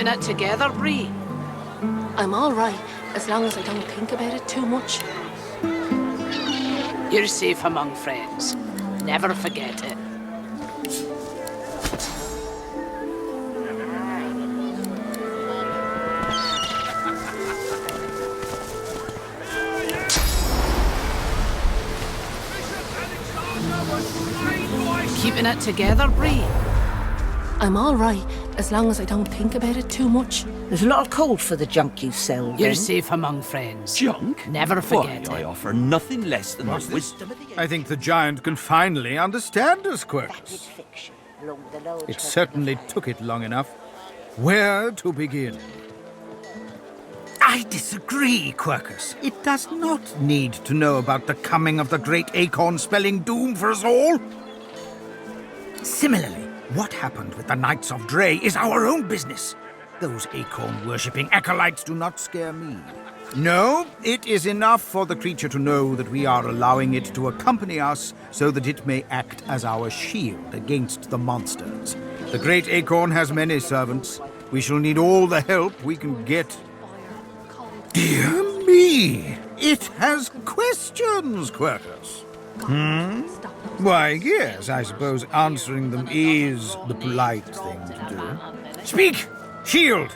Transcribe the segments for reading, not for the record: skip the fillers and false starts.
Keeping it together, Bree? I'm all right, as long as I don't think about it too much. You're safe among friends. Never forget it. Keeping it together, Bree? I'm all right, as long as I don't think about it too much. There's a lot of coal for the junk you sell, then. You're safe among friends. Junk? Never forget Why, I it. offer nothing less than the wisdom of the I think the giant can finally understand us, Quercus. It certainly took it long enough. Where to begin? I disagree, Quercus. It does not need to know about the coming of the great acorn spelling doom for us all. Similarly, what happened with the Knights of Dre is our own business. Those acorn-worshipping acolytes do not scare me. No, it is enough for the creature to know that we are allowing it to accompany us so that it may act as our shield against the monsters. The great acorn has many servants. We shall need all the help we can get. Dear me! It has questions, Quercus. Why, yes, I suppose answering them is the polite thing to do. Speak! Shield!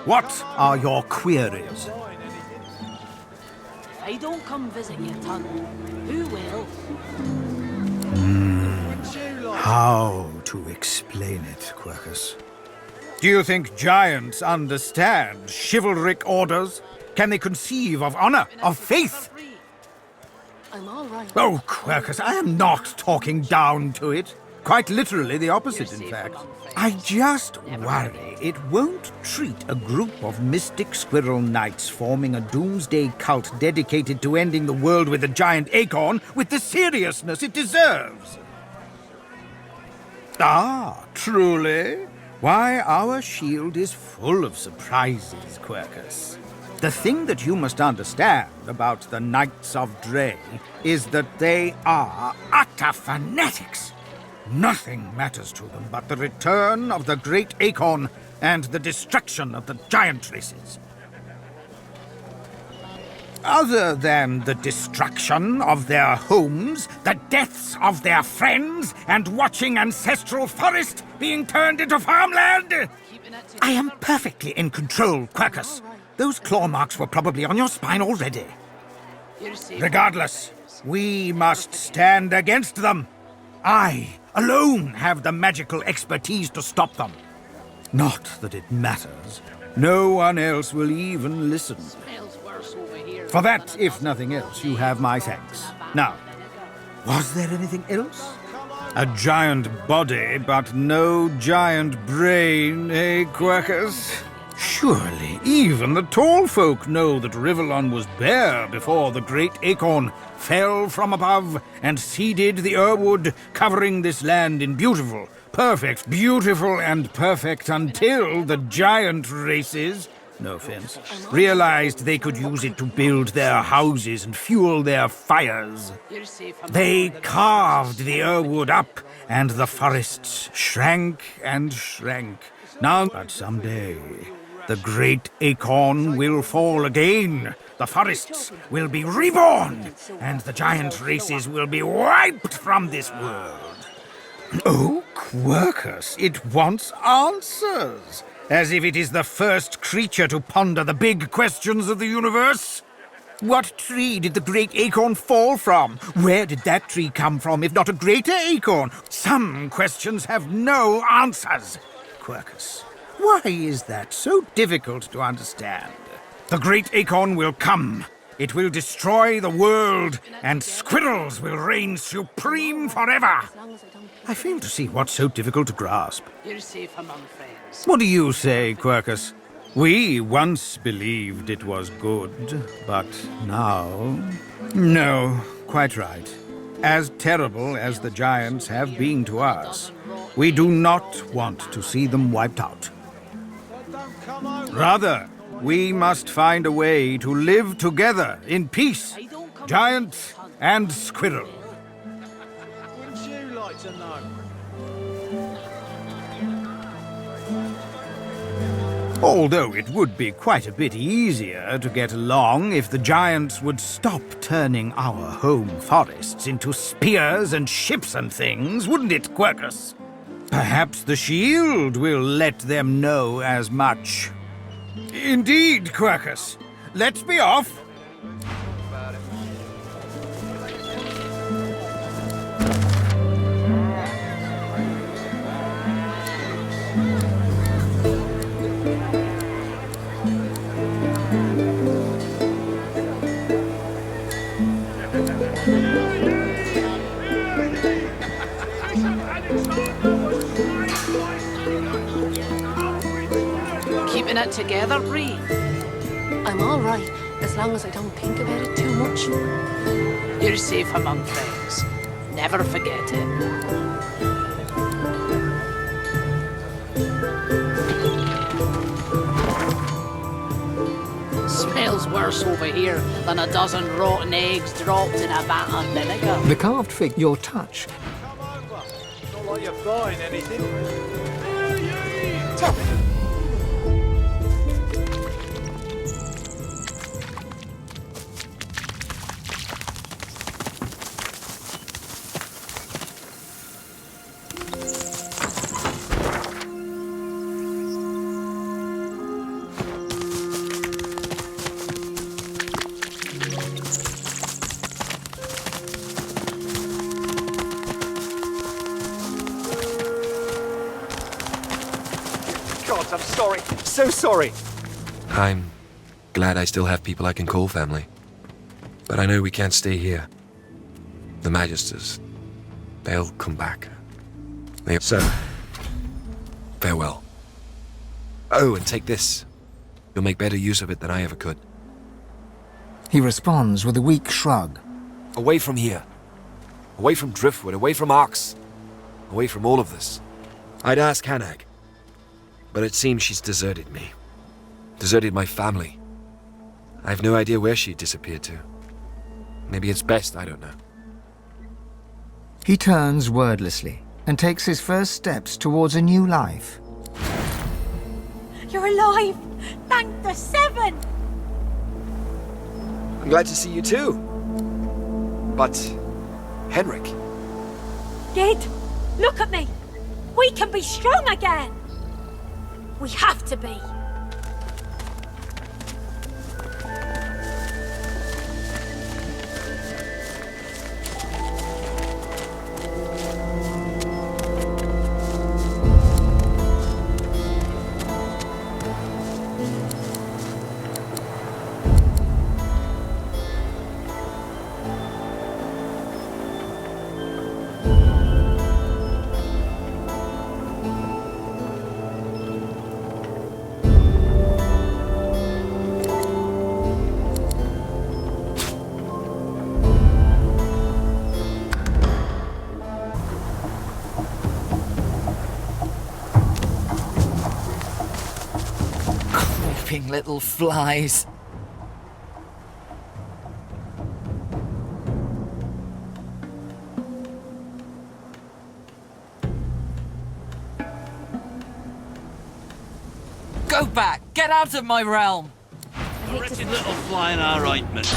What are your queries? If I don't come visit you, Ton, who will? How to explain it, Quercus? Do you think giants understand chivalric orders? Can they conceive of honor, of faith? I'm all right. Oh, Quercus, I am not talking down to it. Quite literally the opposite, in fact. I just worry it won't treat a group of mystic squirrel knights forming a doomsday cult dedicated to ending the world with a giant acorn with the seriousness it deserves. Ah, truly? Why, our shield is full of surprises, Quercus. The thing that you must understand about the Knights of Dre is that they are utter fanatics. Nothing matters to them but the return of the great acorn and the destruction of the giant races. Other than the destruction of their homes, the deaths of their friends, and watching ancestral forest being turned into farmland, I am perfectly in control, Quercus. Those claw marks were probably on your spine already. Regardless, we must stand against them. I alone have the magical expertise to stop them. Not that it matters. No one else will even listen. For that, if nothing else, you have my thanks. Now, was there anything else? A giant body, but no giant brain, eh, Quercus? Surely even the tall folk know that Rivellon was bare before the great acorn fell from above and seeded the Irwood, covering this land in beautiful, beautiful and perfect until the giant races, no offense, realized they could use it to build their houses and fuel their fires. They carved the Irwood up, and the forests shrank and shrank. Now, but someday, the great acorn will fall again. The forests will be reborn, and the giant races will be wiped from this world. Oh, Quercus, it wants answers. As if it is the first creature to ponder the big questions of the universe. What tree did the great acorn fall from? Where did that tree come from, if not a greater acorn? Some questions have no answers. Quercus, why is that so difficult to understand? The great acorn will come. It will destroy the world, and squirrels will reign supreme forever. I fail to see what's so difficult to grasp. You're safe among friends. What do you say, Quercus? We once believed it was good, but now... No, quite right. As terrible as the giants have been to us, we do not want to see them wiped out. Rather, we must find a way to live together in peace, giant and squirrel. Wouldn't you like to know? Although it would be quite a bit easier to get along if the giants would stop turning our home forests into spears and ships and things, wouldn't it, Quercus? Perhaps the shield will let them know as much. Indeed, Quercus. Let's be off. Keeping it together, Bree? I'm all right, as long as I don't think about it too much. You're safe among friends. Never forget it. Smells worse over here than a dozen rotten eggs dropped in a vat of vinegar. The carved fig, your touch. Come over. It's not like you're buying anything. God, I'm sorry. So sorry. I'm glad I still have people I can call family. But I know we can't stay here. The Magisters, they'll come back. So, farewell. Oh, and take this. You'll make better use of it than I ever could. He responds with a weak shrug. Away from here. Away from Driftwood, away from Arx. Away from all of this. I'd ask Hanag. But it seems she's deserted me. Deserted my family. I have no idea where she disappeared to. Maybe it's best, I don't know. He turns wordlessly and takes his first steps towards a new life. You're alive! Thank the Seven! I'm glad to see you too. But, Henrik. Gid, look at me! We can be strong again! We have to be! Creeping little flies. Go back! Get out of my realm! A wretched little fly in our ointment.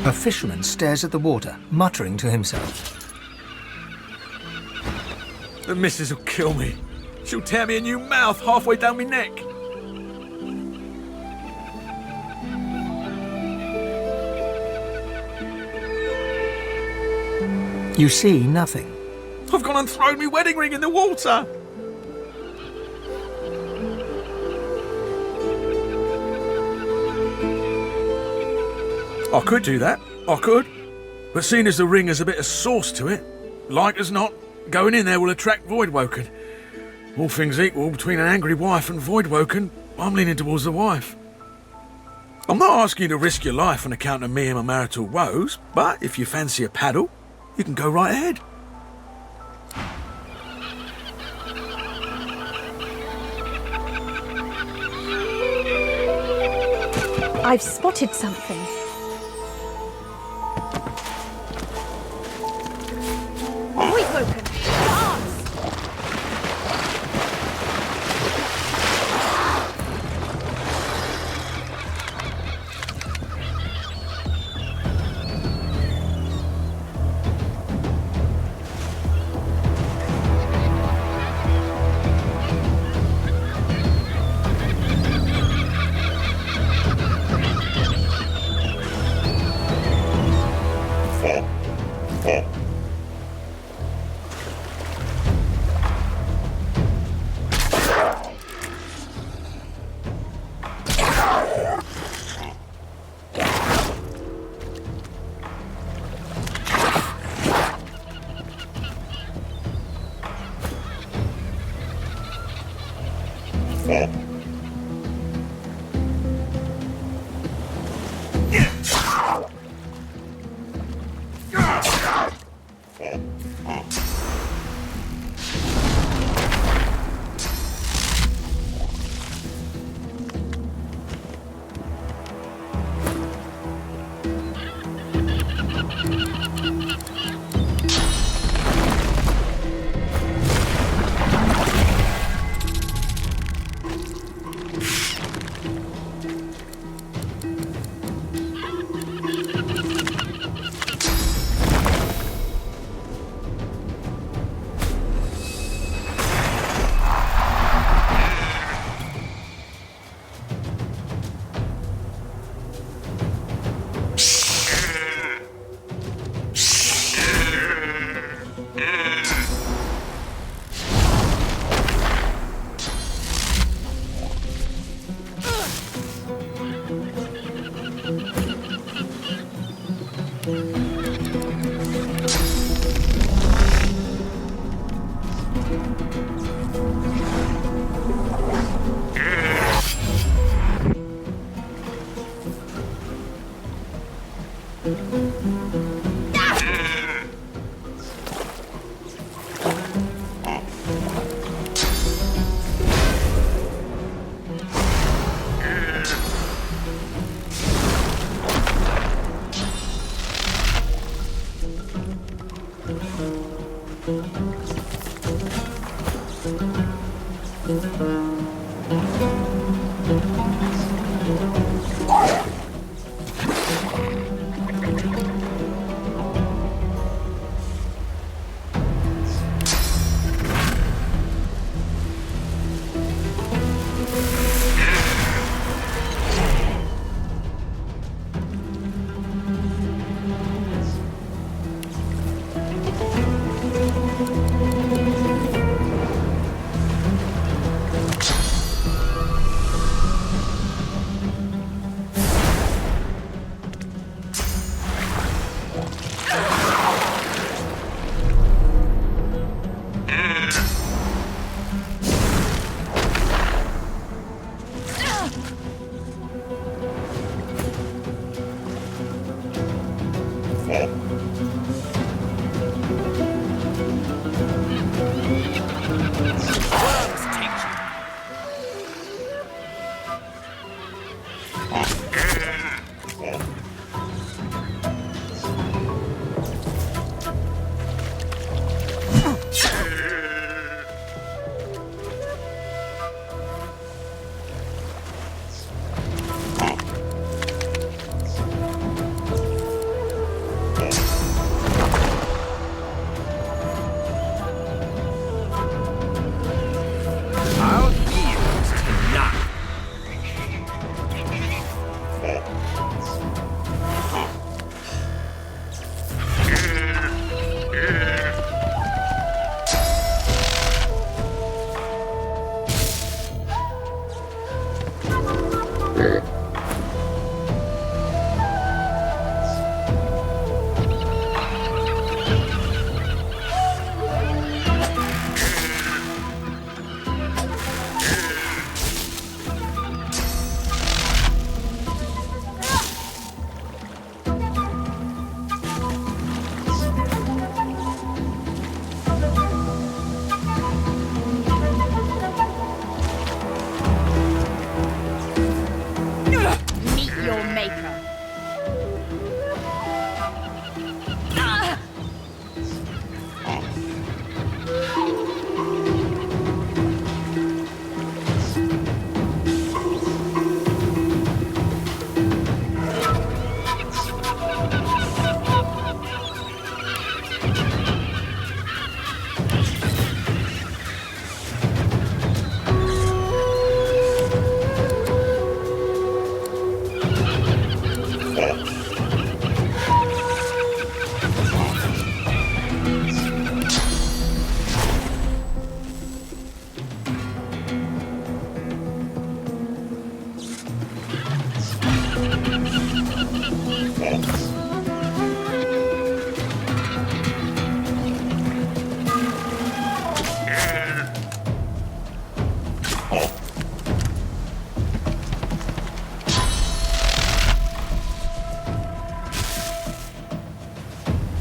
A fisherman stares at the water, muttering to himself. The missus will kill me. She'll tear me a new mouth halfway down my neck. You see nothing. I've gone and thrown my wedding ring in the water. I could do that. I could. But seeing as the ring has a bit of sauce to it, like as not, going in there will attract Voidwoken. All things equal, between an angry wife and Voidwoken, I'm leaning towards the wife. I'm not asking you to risk your life on account of me and my marital woes, but if you fancy a paddle, you can go right ahead. I've spotted something. Voidwoken! Guards!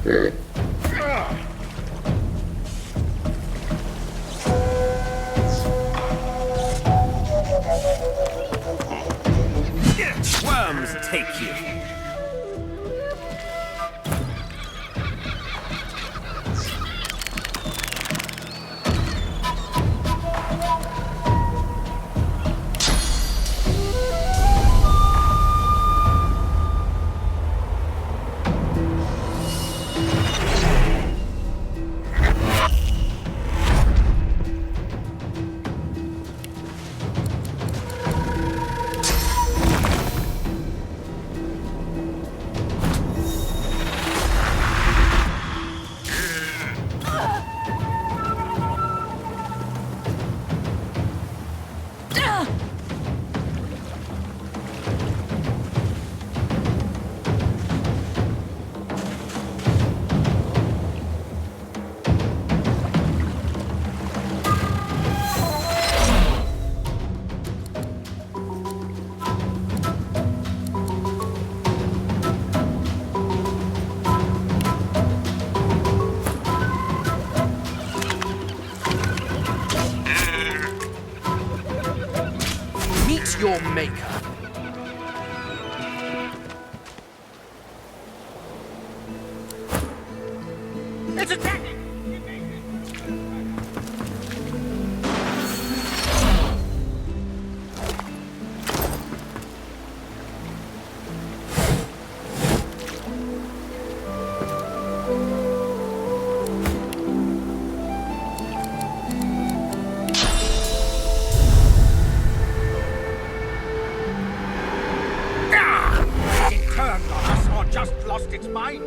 Worms take you. Your maker. It's attack! Just lost its mind.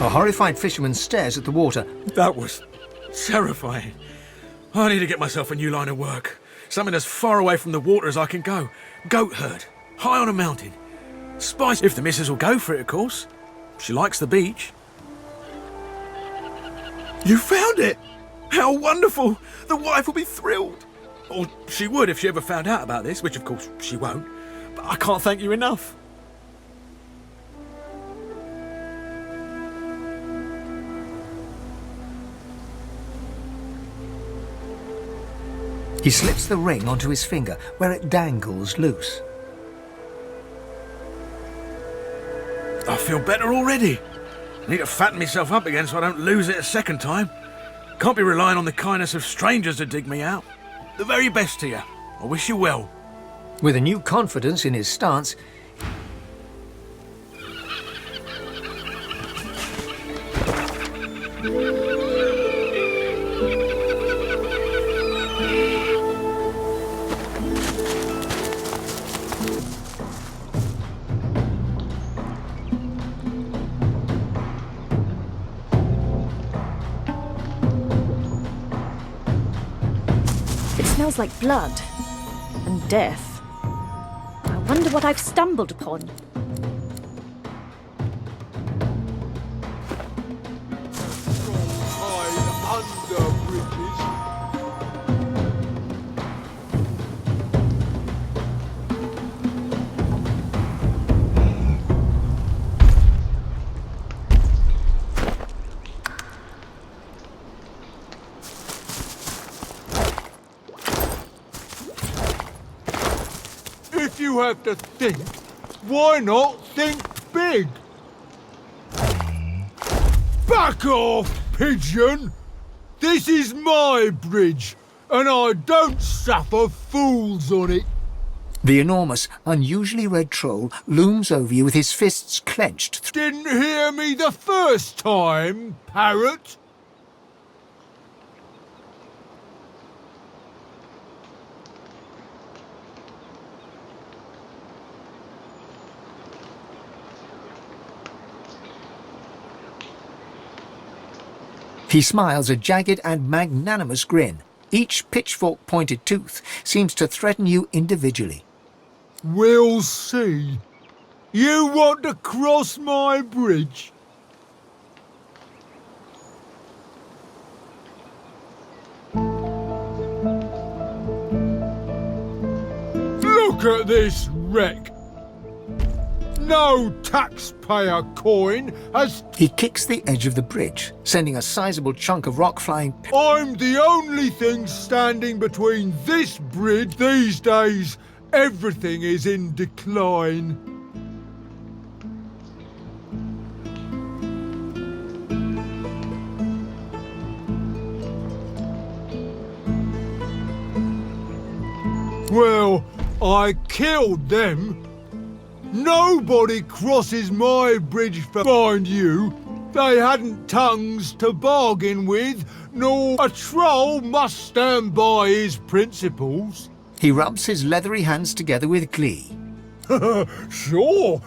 A horrified fisherman stares at the water. That was terrifying. I need to get myself a new line of work. Something as far away from the water as I can go. Goat herd. High on a mountain. Spice if the missus will go for it, of course. She likes the beach. You found it! How wonderful! The wife will be thrilled. Or she would if she ever found out about this, which of course she won't. But I can't thank you enough. He slips the ring onto his finger, where it dangles loose. I feel better already. I need to fatten myself up again so I don't lose it a second time. Can't be relying on the kindness of strangers to dig me out. The very best to you. I wish you well. With a new confidence in his stance, It smells like blood and death. I wonder what I've stumbled upon. If you have to think, why not think big? Back off, pigeon! This is my bridge, and I don't suffer fools on it. The enormous, unusually red troll looms over you with his fists clenched. Didn't hear me the first time, parrot? He smiles a jagged and magnanimous grin. Each pitchfork-pointed tooth seems to threaten you individually. We'll see. You want to cross my bridge? Look at this wreck. No taxpayer coin has... He kicks the edge of the bridge, sending a sizable chunk of rock flying... I'm the only thing standing between this bridge these days. Everything is in decline. Well, I killed them. Nobody crosses my bridge to find you. They hadn't tongues to bargain with, nor a troll must stand by his principles. He rubs his leathery hands together with glee. Sure.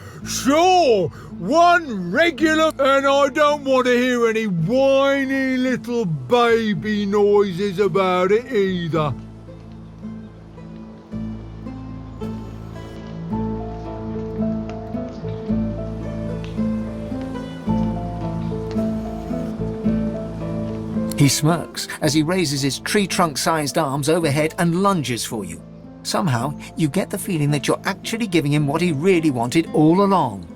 One regular, and I don't want to hear any whiny little baby noises about it either. He smirks as he raises his tree-trunk-sized arms overhead and lunges for you. Somehow, you get the feeling that you're actually giving him what he really wanted all along.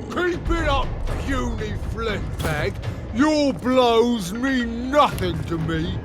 Keep it up, puny flesh bag. Your blows mean nothing to me.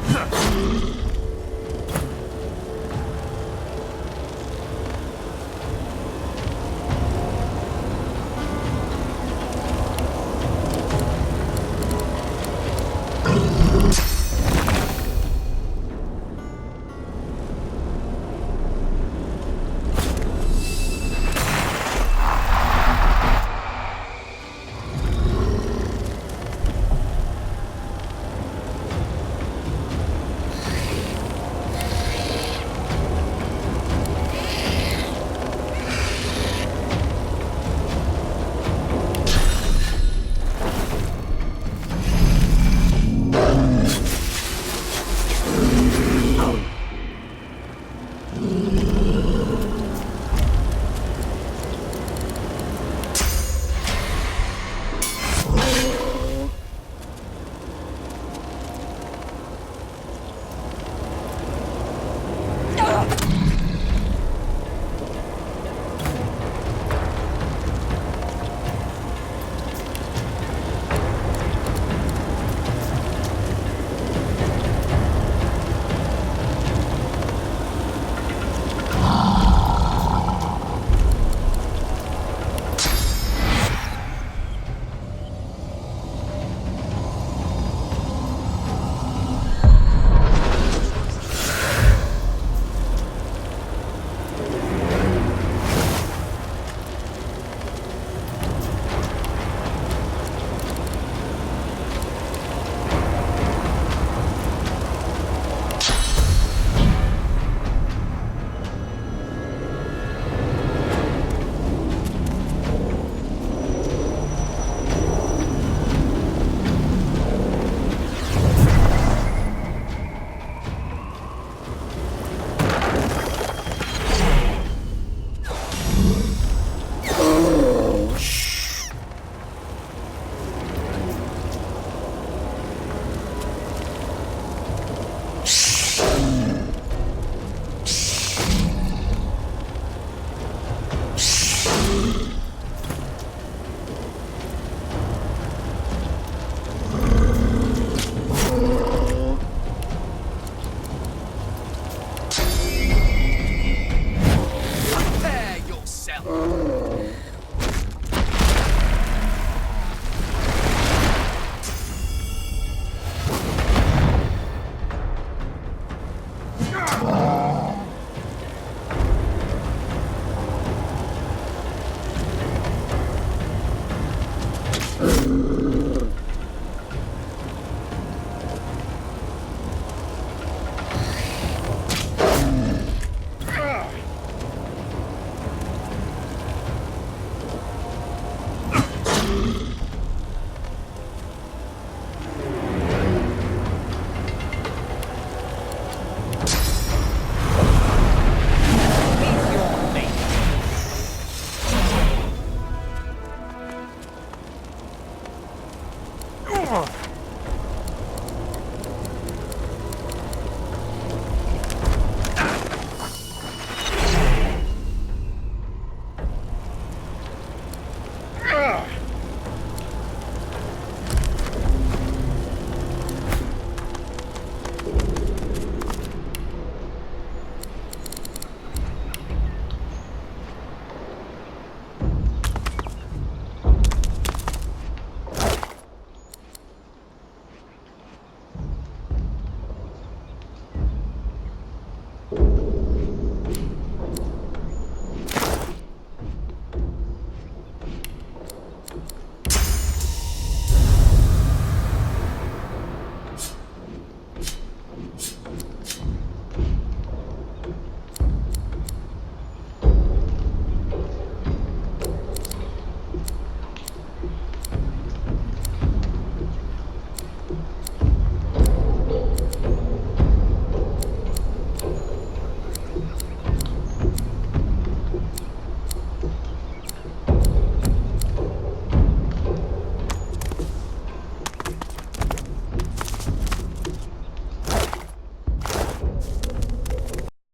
Huh.